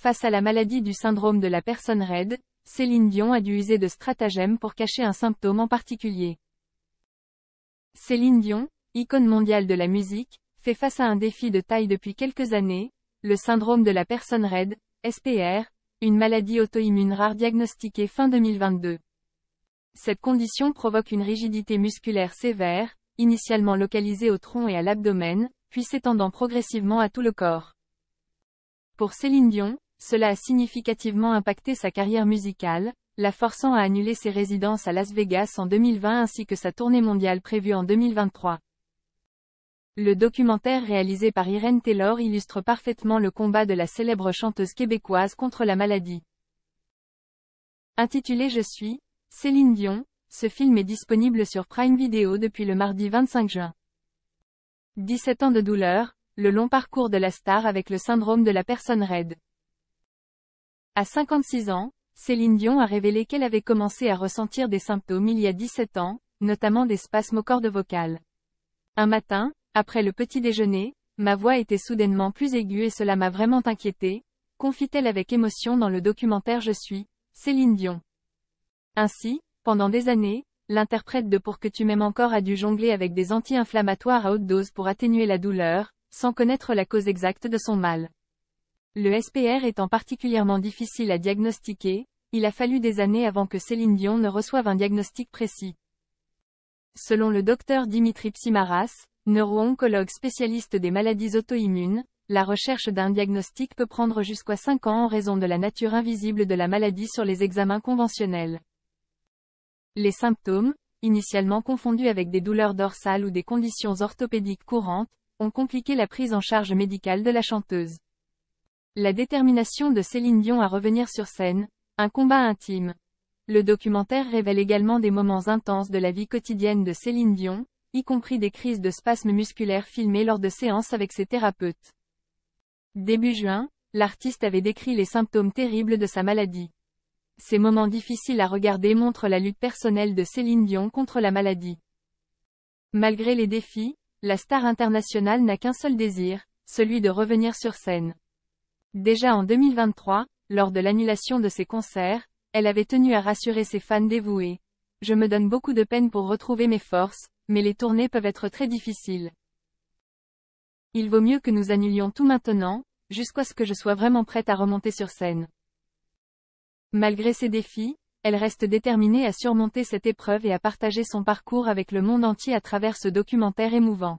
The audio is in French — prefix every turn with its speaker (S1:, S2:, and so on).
S1: Face à la maladie du syndrome de la personne raide, Céline Dion a dû user de stratagèmes pour cacher un symptôme en particulier. Céline Dion, icône mondiale de la musique, fait face à un défi de taille depuis quelques années, le syndrome de la personne raide, SPR, une maladie auto-immune rare diagnostiquée fin 2022. Cette condition provoque une rigidité musculaire sévère, initialement localisée au tronc et à l'abdomen, puis s'étendant progressivement à tout le corps. Pour Céline Dion, cela a significativement impacté sa carrière musicale, la forçant à annuler ses résidences à Las Vegas en 2020 ainsi que sa tournée mondiale prévue en 2023. Le documentaire réalisé par Irène Taylor illustre parfaitement le combat de la célèbre chanteuse québécoise contre la maladie. Intitulé Je suis, Céline Dion, ce film est disponible sur Prime Video depuis le mardi 25 juin. 17 ans de douleur, le long parcours de la star avec le syndrome de la personne raide. À 56 ans, Céline Dion a révélé qu'elle avait commencé à ressentir des symptômes il y a 17 ans, notamment des spasmes aux cordes vocales. Un matin, après le petit déjeuner, ma voix était soudainement plus aiguë et cela m'a vraiment inquiétée, confie-t-elle avec émotion dans le documentaire Je suis, Céline Dion. Ainsi, pendant des années, l'interprète de Pour que tu m'aimes encore a dû jongler avec des anti-inflammatoires à haute dose pour atténuer la douleur, sans connaître la cause exacte de son mal. Le SPR étant particulièrement difficile à diagnostiquer, il a fallu des années avant que Céline Dion ne reçoive un diagnostic précis. Selon le docteur Dimitri Psimaras, neuro-oncologue spécialiste des maladies auto-immunes, la recherche d'un diagnostic peut prendre jusqu'à 5 ans en raison de la nature invisible de la maladie sur les examens conventionnels. Les symptômes, initialement confondus avec des douleurs dorsales ou des conditions orthopédiques courantes, ont compliqué la prise en charge médicale de la chanteuse. La détermination de Céline Dion à revenir sur scène, un combat intime. Le documentaire révèle également des moments intenses de la vie quotidienne de Céline Dion, y compris des crises de spasmes musculaires filmées lors de séances avec ses thérapeutes. Début juin, l'artiste avait décrit les symptômes terribles de sa maladie. Ces moments difficiles à regarder montrent la lutte personnelle de Céline Dion contre la maladie. Malgré les défis, la star internationale n'a qu'un seul désir, celui de revenir sur scène. Déjà en 2023, lors de l'annulation de ses concerts, elle avait tenu à rassurer ses fans dévoués. « Je me donne beaucoup de peine pour retrouver mes forces, mais les tournées peuvent être très difficiles. Il vaut mieux que nous annulions tout maintenant, jusqu'à ce que je sois vraiment prête à remonter sur scène. » Malgré ces défis, elle reste déterminée à surmonter cette épreuve et à partager son parcours avec le monde entier à travers ce documentaire émouvant.